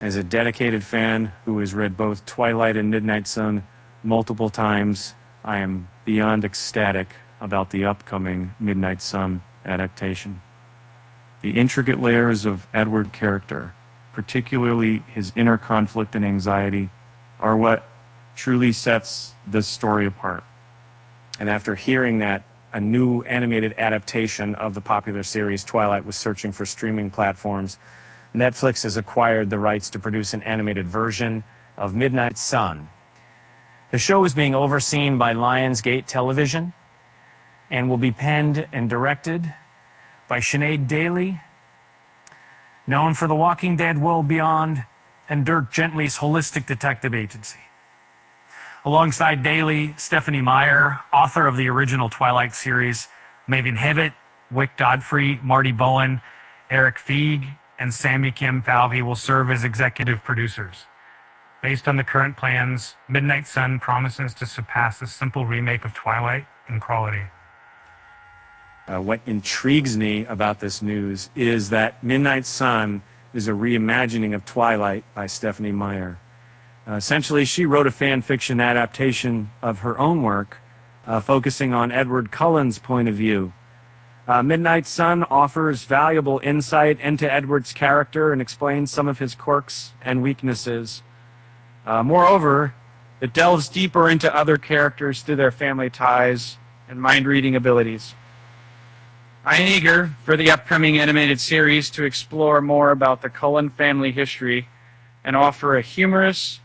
As a dedicated fan who has read both Twilight and Midnight Sun multiple times, I am beyond ecstatic about the upcoming Midnight Sun adaptation. The intricate layers of Edward's character, particularly his inner conflict and anxiety, are what truly sets this story apart. And after hearing that a new animated adaptation of the popular series Twilight was searching for streaming platforms, Netflix has acquired the rights to produce an animated version of Midnight Sun. The show is being overseen by Lionsgate Television and will be penned and directed by Sinead Daly, known for The Walking Dead, World Beyond, and Dirk Gently's Holistic Detective Agency. Alongside Daly, Stephanie Meyer, author of the original Twilight series, Maven Hewitt, Wick Godfrey, Marty Bowen, Eric Feig, and Sammy Kim Falvey will serve as executive producers. Based on the current plans, Midnight Sun promises to surpass a simple remake of Twilight in quality. What intrigues me about this news is that Midnight Sun is a reimagining of Twilight by Stephanie Meyer. Essentially, she wrote a fan fiction adaptation of her own work, focusing on Edward Cullen's point of view. Midnight Sun offers valuable insight into Edward's character and explains some of his quirks and weaknesses. Moreover, it delves deeper into other characters through their family ties and mind-reading abilities. I'm eager for the upcoming animated series to explore more about the Cullen family history and offer a humorous,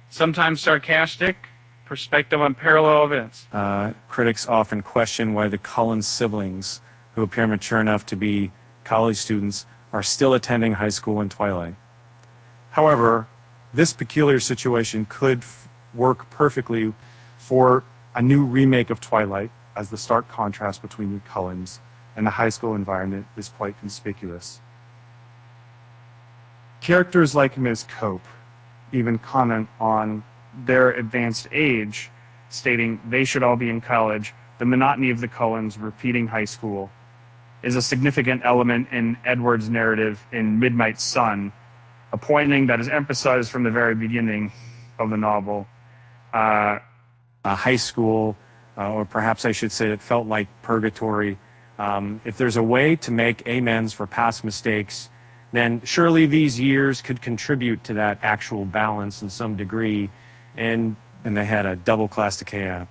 sometimes sarcastic, perspective on parallel events. Critics often question why the Cullen siblings, who appear mature enough to be college students, are still attending high school in Twilight. However, this peculiar situation could work perfectly for a new remake of Twilight, as the stark contrast between the Cullens and the high school environment is quite conspicuous. Characters like Ms. Cope even comment on their advanced age, stating they should all be in college. The monotony of the Cullens repeating high school is a significant element in Edward's narrative in Midnight Sun, a pointing that is emphasized from the very beginning of the novel. High school, or perhaps I should say it felt like purgatory. If there's a way to make amends for past mistakes, then surely these years could contribute to that actual balance in some degree, and they had a double class decay.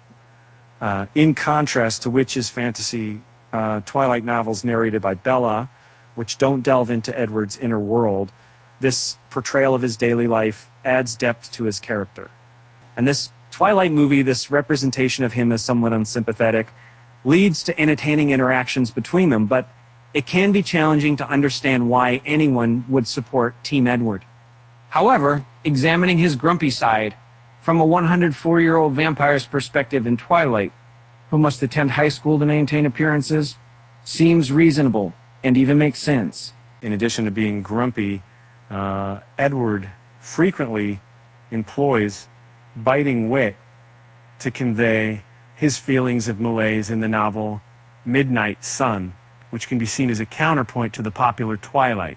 In contrast to Witch's fantasy Twilight novels narrated by Bella, which don't delve into Edward's inner world, this portrayal of his daily life adds depth to his character. And this Twilight movie, this representation of him as somewhat unsympathetic, leads to entertaining interactions between them, but it can be challenging to understand why anyone would support Team Edward. However, examining his grumpy side from a 104-year-old vampire's perspective in Twilight, who must attend high school to maintain appearances, seems reasonable and even makes sense. In addition to being grumpy, Edward frequently employs biting wit to convey his feelings of malaise in the novel Midnight Sun, which can be seen as a counterpoint to the popular Twilight.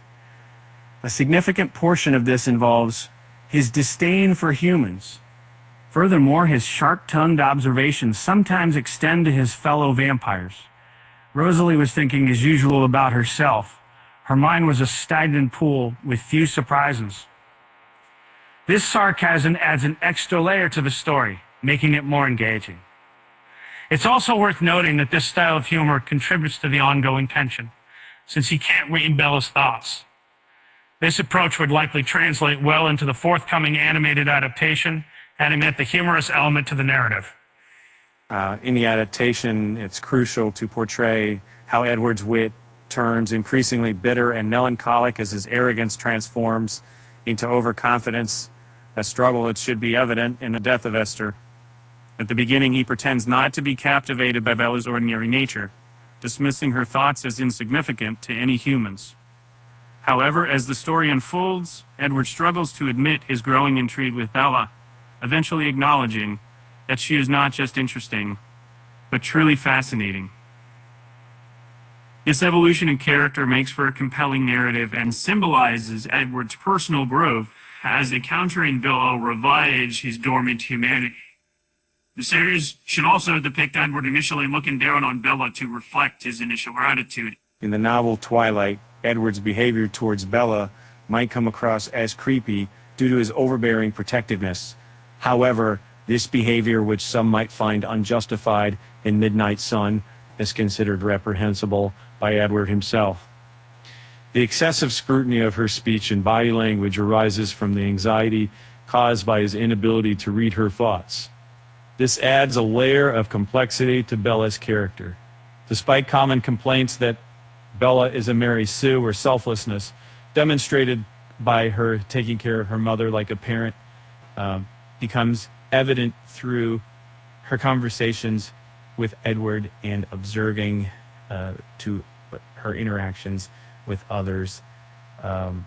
A significant portion of this involves his disdain for humans. Furthermore, his sharp-tongued observations sometimes extend to his fellow vampires. Rosalie was thinking as usual about herself. Her mind was a stagnant pool with few surprises. This sarcasm adds an extra layer to the story, making it more engaging. It's also worth noting that this style of humor contributes to the ongoing tension, since he can't read Bella's thoughts. This approach would likely translate well into the forthcoming animated adaptation, adding the humorous element to the narrative. In the adaptation, it's crucial to portray how Edward's wit turns increasingly bitter and melancholic as his arrogance transforms into overconfidence, a struggle that should be evident in the death of Esther. At the beginning, he pretends not to be captivated by Bella's ordinary nature, dismissing her thoughts as insignificant to any humans. However, as the story unfolds, Edward struggles to admit his growing intrigue with Bella, eventually acknowledging that she is not just interesting, but truly fascinating. This evolution in character makes for a compelling narrative and symbolizes Edward's personal growth as encountering Bella revives his dormant humanity. The series should also depict Edward initially looking down on Bella to reflect his initial attitude. In the novel Twilight, Edward's behavior towards Bella might come across as creepy due to his overbearing protectiveness. However, this behavior, which some might find unjustified in Midnight Sun, is considered reprehensible by Edward himself. The excessive scrutiny of her speech and body language arises from the anxiety caused by his inability to read her thoughts. This adds a layer of complexity to Bella's character. Despite common complaints that Bella is a Mary Sue or selflessness, demonstrated by her taking care of her mother like a parent, becomes evident through her conversations with Edward and observing to her interactions with others. In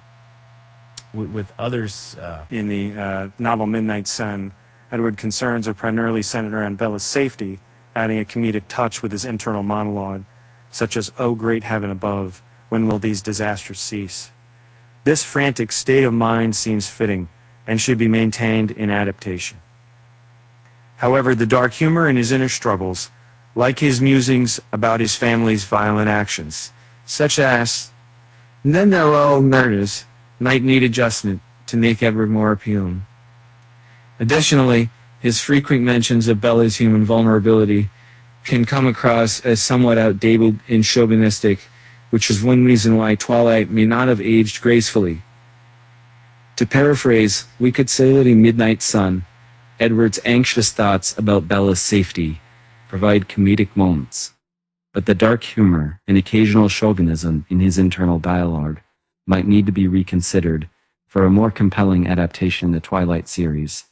the novel Midnight Sun, Edward's concerns are primarily centered around Bella's safety, adding a comedic touch with his internal monologue, such as, "Oh, great heaven above, when will these disasters cease?" This frantic state of mind seems fitting and should be maintained in adaptation. However, the dark humor in his inner struggles, like his musings about his family's violent actions, such as, "Then there were all murders," might need adjustment to make Edward more appealing. Additionally, his frequent mentions of Bella's human vulnerability can come across as somewhat outdated and chauvinistic, which is one reason why Twilight may not have aged gracefully. To paraphrase, we could say that in Midnight Sun, Edward's anxious thoughts about Bella's safety provide comedic moments, but the dark humor and occasional chauvinism in his internal dialogue might need to be reconsidered for a more compelling adaptation in the Twilight series.